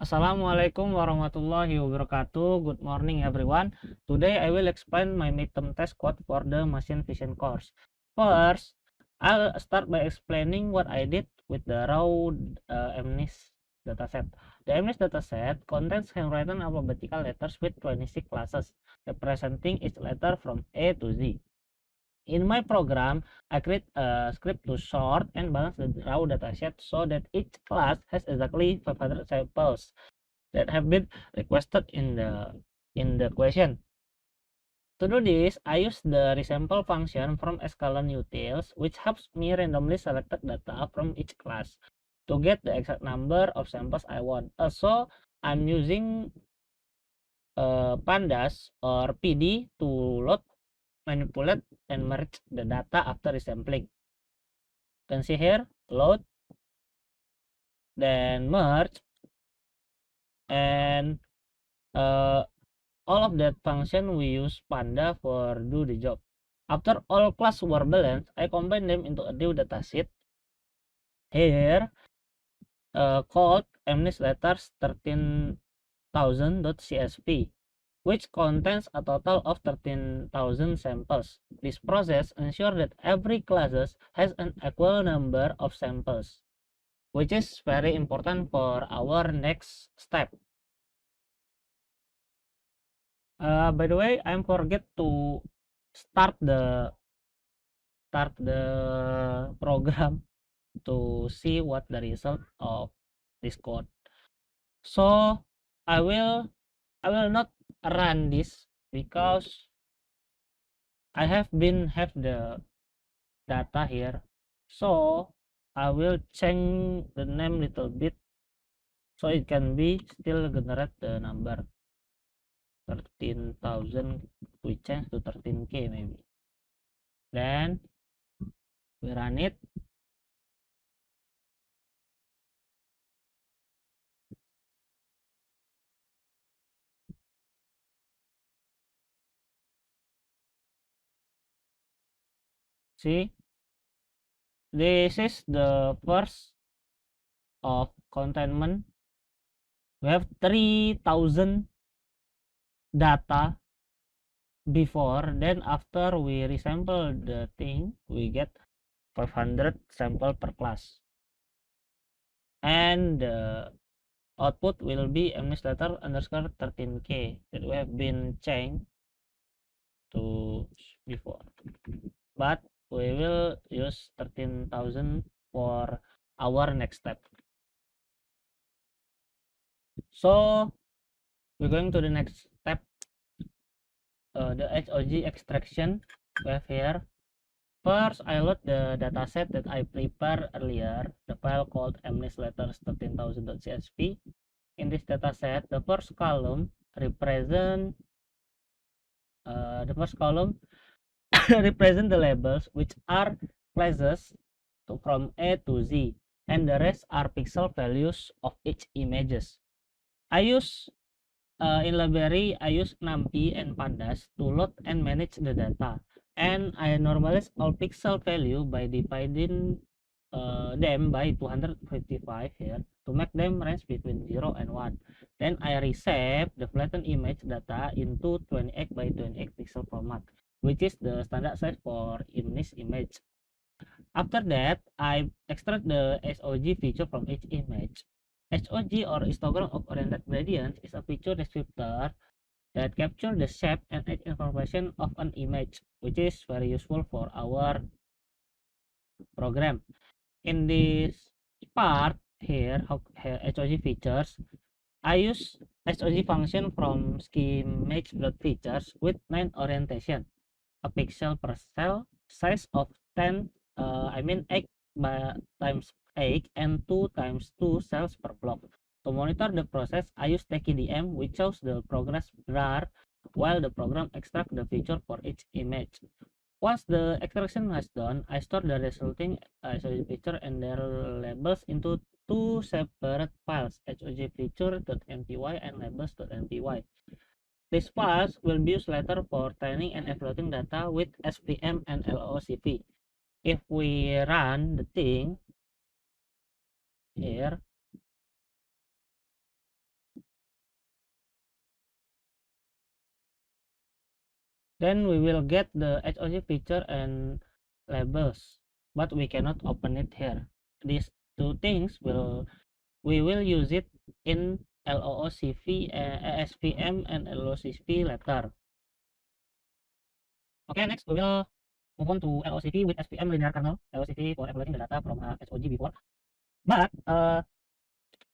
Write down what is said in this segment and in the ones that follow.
Assalamualaikum warahmatullahi wabarakatuh. Good morning, everyone. Today I will explain my midterm test code for the machine vision course. First, I'll start by explaining what I did with the raw MNIST dataset. The MNIST dataset contains handwritten alphabetical letters with 26 classes, representing each letter from A to Z. In my program, I create a script to sort and balance the raw dataset so that each class has exactly 500 samples that have been requested in the question. To do this, I use the resample function from sklearn utils, which helps me randomly select data from each class to get the exact number of samples I want. Also, I'm using pandas or PD to load, manipulate, and merge the data after resampling. You can see here, load, then merge, and uh, all of that function we use panda for do the job. After all class were balanced, I combine them into a new datasheet here called mnistletters 13,000.csv, which contains a total of 13,000 samples. This process ensures that every class has an equal number of samples, which is very important for our next step. By the way, I forget to start the program to see what the result of this code. So I will not run this because I have the data here. So I will change the name little bit so it can be still generate the number 13,000. We change to 13k maybe. Then we run it. See, this is the first of containment. We have 3,000 data before, then after we resample the thing, we get 500 sample per class. And the output will be mnistletter underscore 13k that we have been changed to before. But we will use 13,000 for our next step. So we're going to the next step, the HOG extraction we have here. First, I load the dataset that I prepared earlier, the file called mnistletters 13,000.csv. In this dataset, the first column represent represent the labels, which are classes from A to Z, and the rest are pixel values of each images. I use in library, I use NumPy and Pandas to load and manage the data, and I normalize all pixel value by dividing them by 255 here to make them range between 0 and 1. Then I reshape the flattened image data into 28 by 28 pixel format, which is the standard size for MNIST image. After that, I extract the HOG feature from each image. HOG or histogram of oriented gradients is a feature descriptor that capture the shape and edge information of an image, which is very useful for our program. In this part here, HOG features, I use HOG function from schemage.features with 9 orientation, a pixel per cell, size of 10, 8 by times 8 and 2 times 2 cells per block. To monitor the process, I use TKDM, which shows the progress bar while the program extracts the feature for each image. Once the extraction has done, I store the resulting HOG feature and their labels into two separate files, HOG feature.mpy and labels.mpy. These files will be used later for training and exploiting data with SVM and LOCP. If we run the thing here, Then we will get the HOC feature and labels, but we cannot open it here. These two things we will use it in LOOCV, SVM, and LOCV later. Okay, next we will move on to LOCV with SVM linear kernel. LOCV for evaluating the data from HOG before. But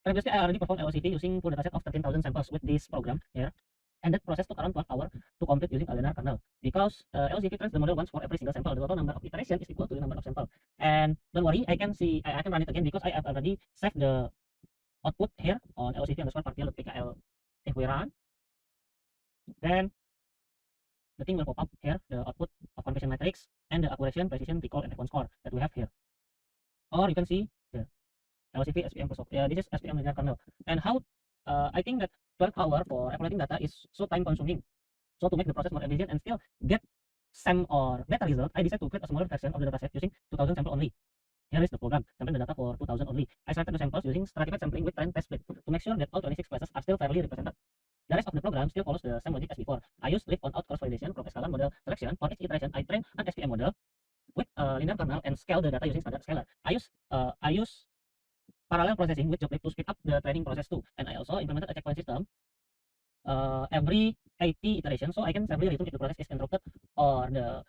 previously I already performed LOCV using full dataset of 13,000 samples with this program here. And that process took around 12 hours to complete using a linear kernel, because LCV trains the model once for every single sample. The total number of iterations is equal to the number of samples. And don't worry, I can run it again because I have already saved the output here on LCV_partial.pkl. If we run, then the thing will pop up here, the output of configuration matrix and the accuracy, precision, recall, and F1 score that we have here. Or you can see here, LCV SPM plus. This is SPM linear kernel. And how I think that 12 hours for evaluating data is so time consuming. So to make the process more efficient and still get some or better result, I decided to create a smaller version of the dataset using 2000 samples only. Here is the program, sampling the data for 2000 only. I selected the samples using stratified sampling with trend test split to make sure that all 26 classes are still fairly represented. The rest of the program still follows the same logic as before. I use lift on out cross validation from scalar model selection. For each iteration, I train an SPM model with a linear kernel and scale the data using standard scalar. I use parallel processing with joblib to speed up the training process too. And I also implemented a checkpoint system every 80 iterations, so I can safely return if the process is interrupted or the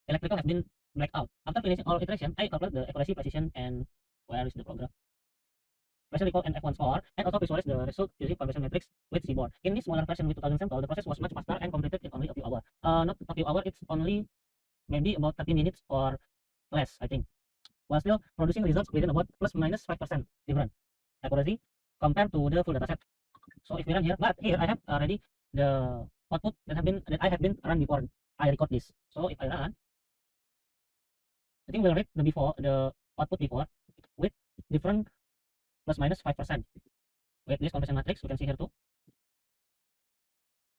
electrical has been blacked out. After finishing all iterations, I calculate the accuracy, precision, and where is the program? Precision, recall, and F1 score, and also visualize the result using configuration matrix with Seaborn. In this smaller version with 2000 samples, the process was much faster and completed in only a few hours. Not a few hours, it's only maybe about 30 minutes or less, I think. While still producing results within about plus minus 5% different accuracy compared to the full dataset. So if we run here, but here I have already the output that I have been run before I record this. So if I run, I think we'll read the output before with different plus minus 5%. With this configuration matrix, we can see here too.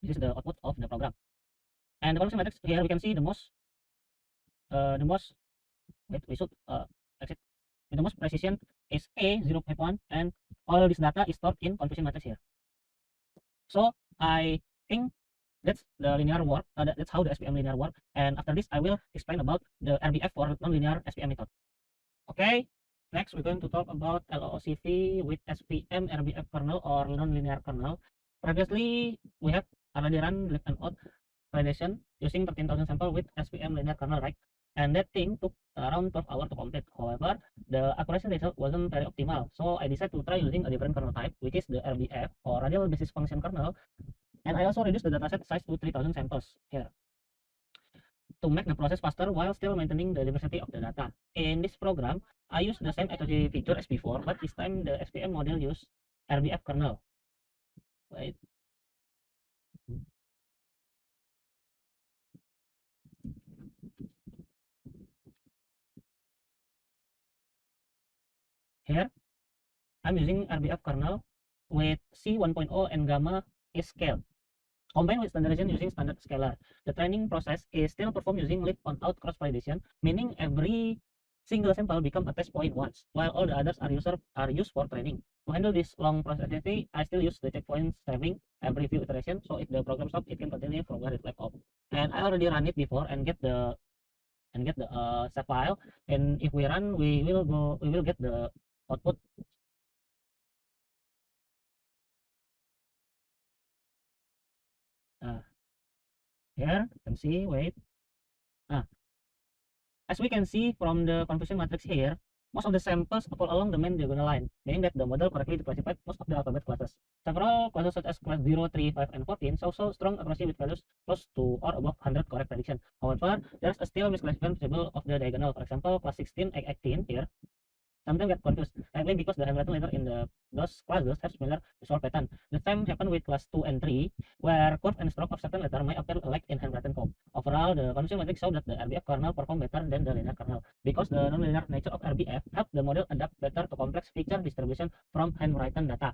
This is the output of the program. And the configuration matrix here we can see the most wait, we should exit. The most precision is A 0.1, and all this data is stored in configuration matrix here. So I think that's the linear work. That's how the SPM linear work. And after this, I will explain about the RBF for nonlinear SPM method. Okay. Next, we're going to talk about LOCV with SPM RBF kernel or nonlinear kernel. Previously, we have already run lift and out validation using 13,000 sample with SPM linear kernel, right? And that thing took around 12 hours to complete. However, the accuracy result wasn't very optimal. So I decided to try using a different kernel type, which is the RBF or radial basis function kernel. And I also reduced the dataset size to 3000 samples here to make the process faster while still maintaining the diversity of the data. In this program, I use the same HOG feature as before, but this time the SPM model use RBF kernel. Wait. Here, I'm using RBF kernel with C 1.0 and gamma is scaled. Combined with standardization using standard scalar. The training process is still performed using lift on out cross validation, meaning every single sample become a test point once, while all the others are used for training. To handle this long process activity, I still use the checkpoint saving every few iterations, so if the program stops, it can continue from where it left off. And I already run it before and get the save file. And if we run, we will get the output. Here you can see. Wait. As we can see from the confusion matrix here, most of the samples fall along the main diagonal line, meaning that the model correctly classified most of the alphabet classes. Several classes such as class 0, 3, 5, and 14 show strong accuracy with values close to or above 100 correct prediction. However, there is still misclassification visible of the diagonal. For example, class 16 and 18 here sometimes get confused, likely because the handwriting letter in those classes have similar visual pattern. The same happened with class 2 and 3, where curve and stroke of certain letter may appear alike in handwriting code. Overall, the confusion matrix show that the RBF kernel perform better than the linear kernel, because the nonlinear nature of RBF help the model adapt better to complex feature distribution from handwritten data.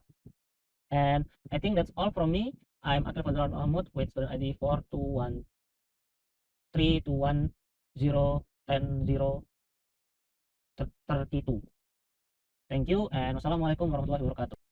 And I think that's all from me. I'm Akil Fadlan Mahmud with student ID 42132101032. Thank you, and wassalamualaikum warahmatullahi wabarakatuh.